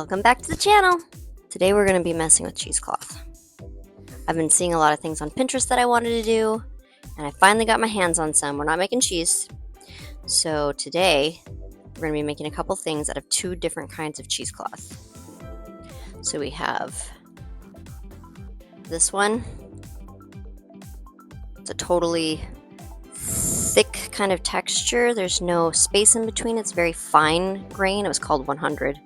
Welcome back to the channel. Today we're going to be messing with cheesecloth. I've been seeing a lot of things on Pinterest that I wanted to do, and I finally got my hands on some. We're not making cheese. So today we're going to be making a couple things out of two different kinds of cheesecloth. So we have this one. It's a totally thick kind of texture. There's no space in between. It's very fine grain. It was called 100.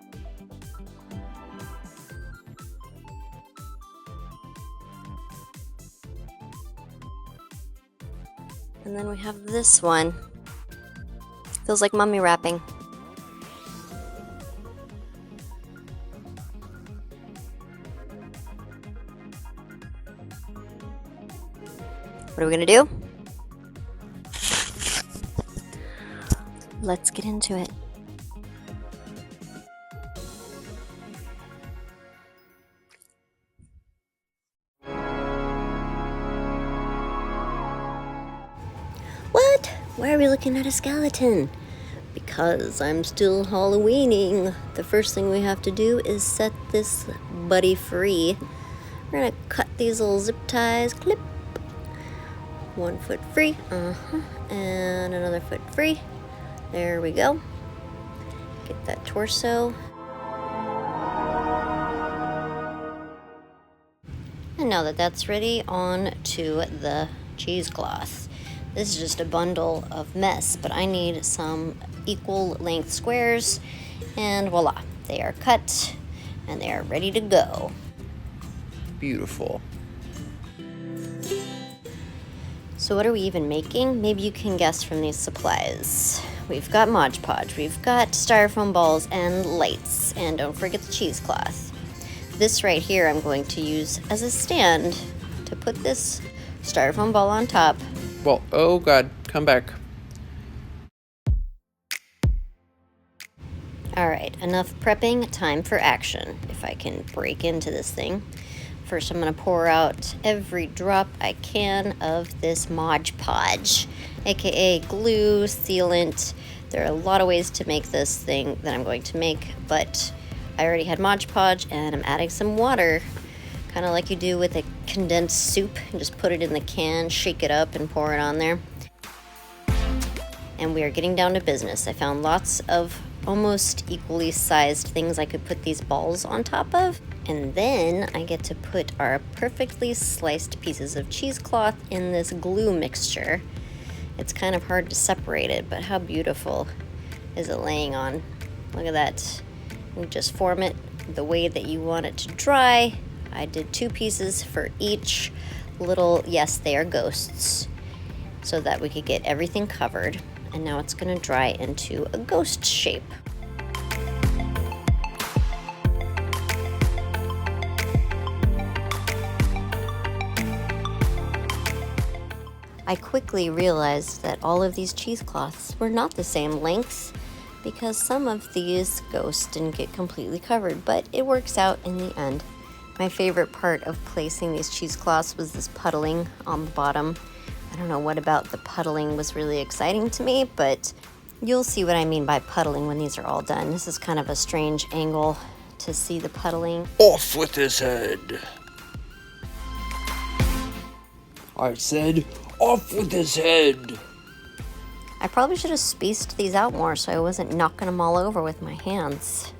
And then we have this one. Feels like mummy wrapping. What are we gonna do? Let's get into it. What? Why are we looking at a skeleton? Because I'm still Halloweening. The first thing we have to do is set this buddy free. We're gonna cut these little zip ties, clip. 1 foot free, and another foot free. There we go. Get that torso. And now that that's ready, on to the cheesecloth. This is just a bundle of mess, but I need some equal length squares, and voila, they are cut and they are ready to go. Beautiful. So what are we even making? Maybe you can guess from these supplies. We've got Mod Podge, we've got styrofoam balls and lights, and don't forget the cheesecloth. This right here I'm going to use as a stand to put this styrofoam ball on top. Well, oh God, come back. All right, enough prepping, time for action. If I can break into this thing. First, I'm gonna pour out every drop I can of this Mod Podge, aka glue, sealant. There are a lot of ways to make this thing that I'm going to make, but I already had Mod Podge and I'm adding some water, kind of like you do with a condensed soup. You just put it in the can, shake it up, and pour it on there. And we are getting down to business. I found lots of almost equally sized things I could put these balls on top of. And then I get to put our perfectly sliced pieces of cheesecloth in this glue mixture. It's kind of hard to separate it, but how beautiful is it laying on? Look at that. You just form it the way that you want it to dry. I did 2 pieces for each little, yes, they are ghosts, so that we could get everything covered. And now it's gonna dry into a ghost shape. I quickly realized that all of these cheesecloths were not the same length because some of these ghosts didn't get completely covered, but it works out in the end. My favorite part of placing these cheesecloths was this puddling on the bottom. I don't know what about the puddling was really exciting to me, but you'll see what I mean by puddling when these are all done. This is kind of a strange angle to see the puddling. Off with his head. I said, off with his head. I probably should have spaced these out more so I wasn't knocking them all over with my hands.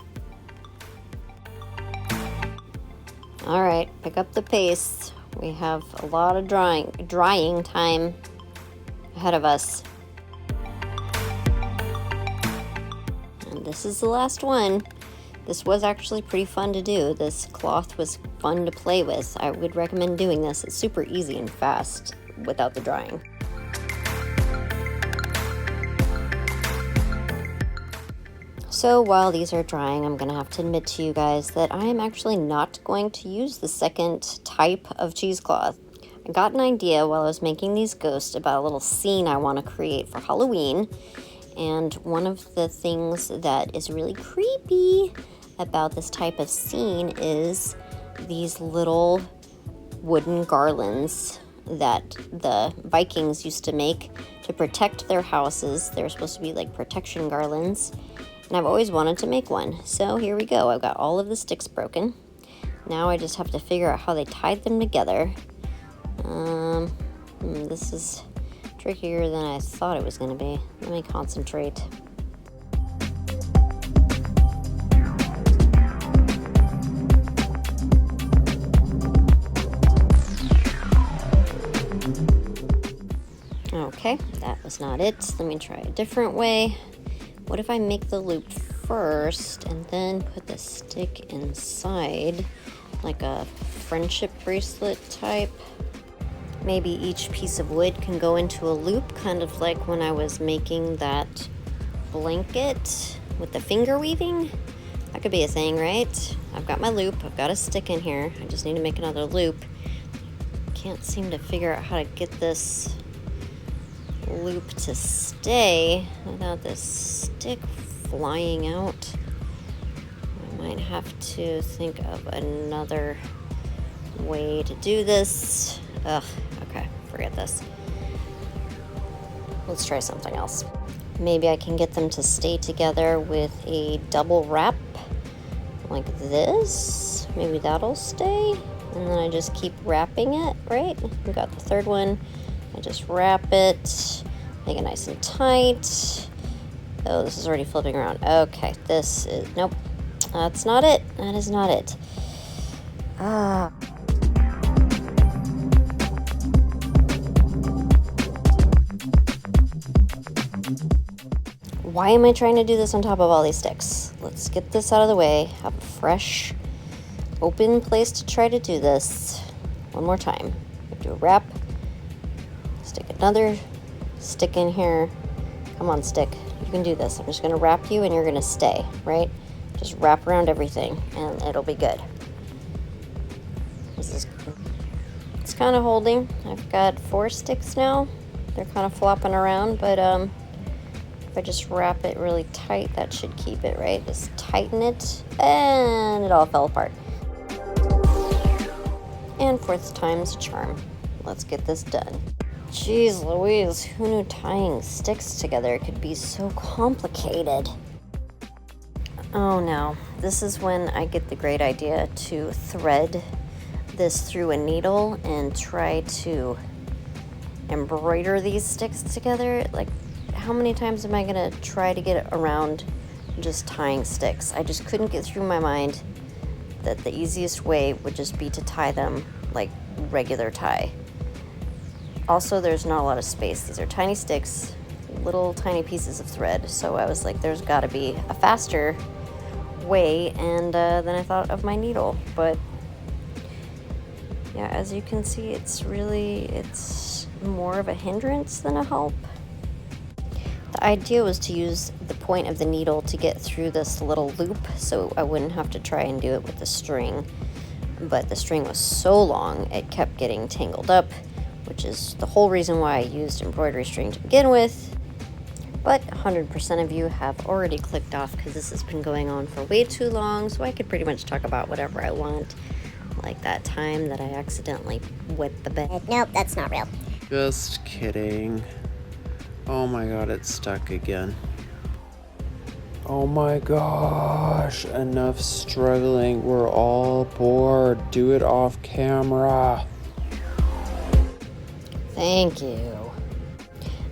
All right, pick up the pace. We have a lot of drying time ahead of us. And this is the last one. This was actually pretty fun to do. This cloth was fun to play with. I would recommend doing this. It's super easy and fast without the drying. So while these are drying, I'm gonna have to admit to you guys that I am actually not going to use the second type of cheesecloth. I got an idea while I was making these ghosts about a little scene I want to create for Halloween. And one of the things that is really creepy about this type of scene is these little wooden garlands that the Vikings used to make to protect their houses. They're supposed to be like protection garlands. and I've always wanted to make one. So here we go. I've got all of the sticks broken. Now I just have to figure out how they tied them together. This is trickier than I thought it was going to be. Let me concentrate. Okay, that was not it. Let me try a different way. What if I make the loop first and then put the stick inside, like a friendship bracelet type? Maybe each piece of wood can go into a loop, kind of like when I was making that blanket with the finger weaving. That could be a thing, right? I've got my loop, I've got a stick in here. I just need to make another loop. Can't seem to figure out how to get this loop to stay without this stick flying out. I might have to think of another way to do this. Ugh, okay, forget this. Let's try something else. Maybe I can get them to stay together with a double wrap like this. Maybe that'll stay. And then I just keep wrapping it, right? We got the third one. I just wrap it, make it nice and tight. Oh, this is already flipping around. Okay, this is, nope, that's not it. That is not it. Why am I trying to do this on top of all these sticks? Let's get this out of the way. Have a fresh, open place to try to do this. One more time. Do a wrap. Stick another stick in here. Come on, stick. You can do this. I'm just going to wrap you and you're going to stay, right? Just wrap around everything and it'll be good. It's kind of holding. I've got 4 sticks now. They're kind of flopping around, but if I just wrap it really tight, that should keep it, right? Just tighten it, and it all fell apart. And 4th time's a charm. Let's get this done. Jeez Louise, who knew tying sticks together could be so complicated? Oh no, this is when I get the great idea to thread this through a needle and try to embroider these sticks together. Like, how many times am I gonna try to get around just tying sticks? I just couldn't get through my mind that the easiest way would just be to tie them like regular tie. Also, there's not a lot of space. These are tiny sticks, little tiny pieces of thread. So I was like, there's gotta be a faster way, and then I thought of my needle. But yeah, as you can see, it's more of a hindrance than a help. The idea was to use the point of the needle to get through this little loop so I wouldn't have to try and do it with the string. But the string was so long, it kept getting tangled up, which is the whole reason why I used embroidery string to begin with. But 100% of you have already clicked off because this has been going on for way too long, so I could pretty much talk about whatever I want. Like that time that I accidentally wet the bed. Nope, that's not real. Just kidding. Oh my god, it's stuck again. Oh my gosh, enough struggling. We're all bored. Do it off camera. Thank you.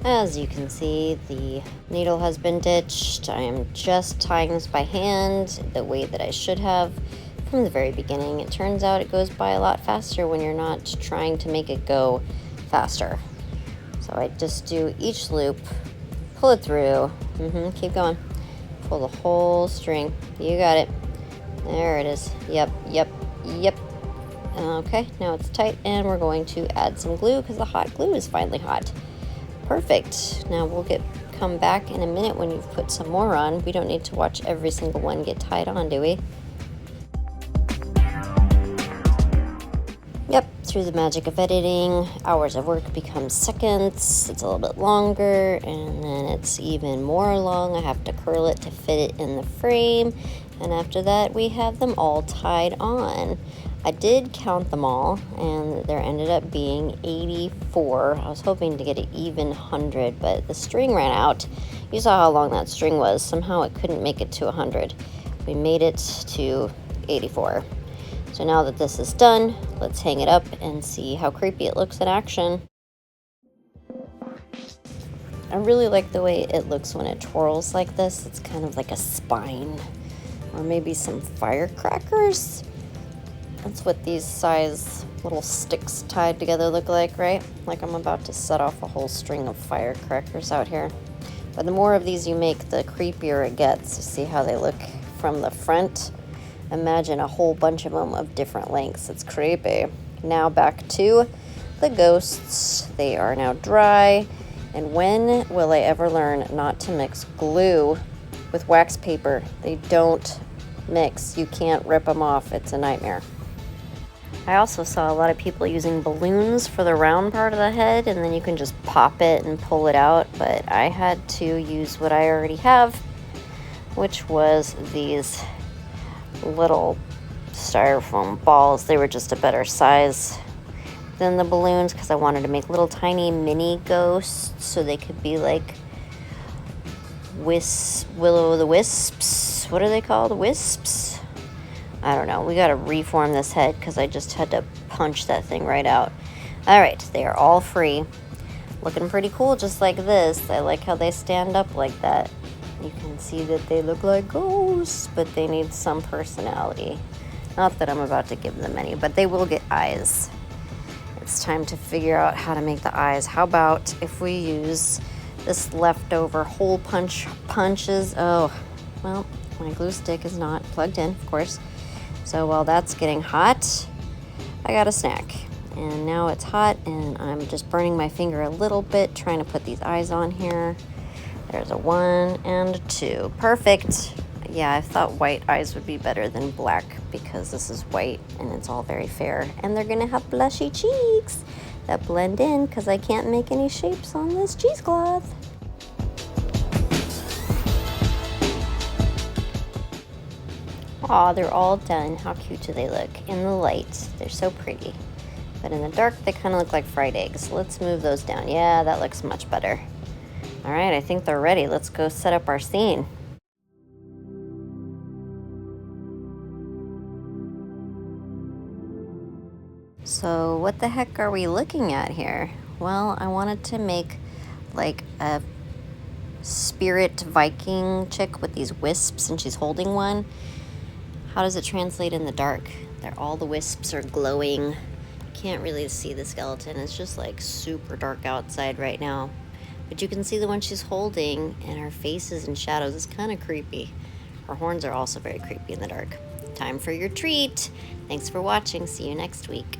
As you can see, the needle has been ditched. I am just tying this by hand the way that I should have from the very beginning. It turns out it goes by a lot faster when you're not trying to make it go faster. So I just do each loop, pull it through, keep going. Pull the whole string. You got it. There it is. Yep. Okay, now it's tight, and we're going to add some glue because the hot glue is finally hot. Perfect. Now we'll come back in a minute when you've put some more on. We don't need to watch every single one get tied on, do we? Yep, through the magic of editing, hours of work become seconds. It's a little bit longer, and then it's even more long. I have to curl it to fit it in the frame, and after that we have them all tied on. I did count them all, and there ended up being 84. I was hoping to get an even 100, but the string ran out. You saw how long that string was. Somehow it couldn't make it to 100. We made it to 84. So now that this is done, let's hang it up and see how creepy it looks in action. I really like the way it looks when it twirls like this. It's kind of like a spine, or maybe some firecrackers. That's what these size little sticks tied together look like, right? Like I'm about to set off a whole string of firecrackers out here. But the more of these you make, the creepier it gets. You see how they look from the front? Imagine a whole bunch of them of different lengths. It's creepy. Now back to the ghosts. They are now dry. And when will I ever learn not to mix glue with wax paper? They don't mix. You can't rip them off. It's a nightmare. I also saw a lot of people using balloons for the round part of the head, and then you can just pop it and pull it out, but I had to use what I already have, which was these little styrofoam balls. They were just a better size than the balloons because I wanted to make little tiny mini ghosts so they could be like will-o'-the-wisps. What are they called? Wisps? I don't know. We got to reform this head because I just had to punch that thing right out. All right, they are all free. Looking pretty cool just like this. I like how they stand up like that. You can see that they look like ghosts, but they need some personality. Not that I'm about to give them any, but they will get eyes. It's time to figure out how to make the eyes. How about if we use this leftover hole punches? Oh, well, my glue stick is not plugged in, of course. So while that's getting hot, I got a snack. And now it's hot, and I'm just burning my finger a little bit, trying to put these eyes on here. There's a 1 and a 2. Perfect. Yeah, I thought white eyes would be better than black because this is white and it's all very fair. And they're gonna have blushy cheeks that blend in because I can't make any shapes on this cheesecloth. Aw, they're all done. How cute do they look? In the light, they're so pretty. But in the dark, they kind of look like fried eggs. Let's move those down. Yeah, that looks much better. All right, I think they're ready. Let's go set up our scene. So what the heck are we looking at here? Well, I wanted to make like a spirit Viking chick with these wisps, and she's holding one. How does it translate in the dark? All the wisps are glowing. Can't really see the skeleton. It's just like super dark outside right now. But you can see the one she's holding, and her face is in shadows. It's kind of creepy. Her horns are also very creepy in the dark. Time for your treat. Thanks for watching. See you next week.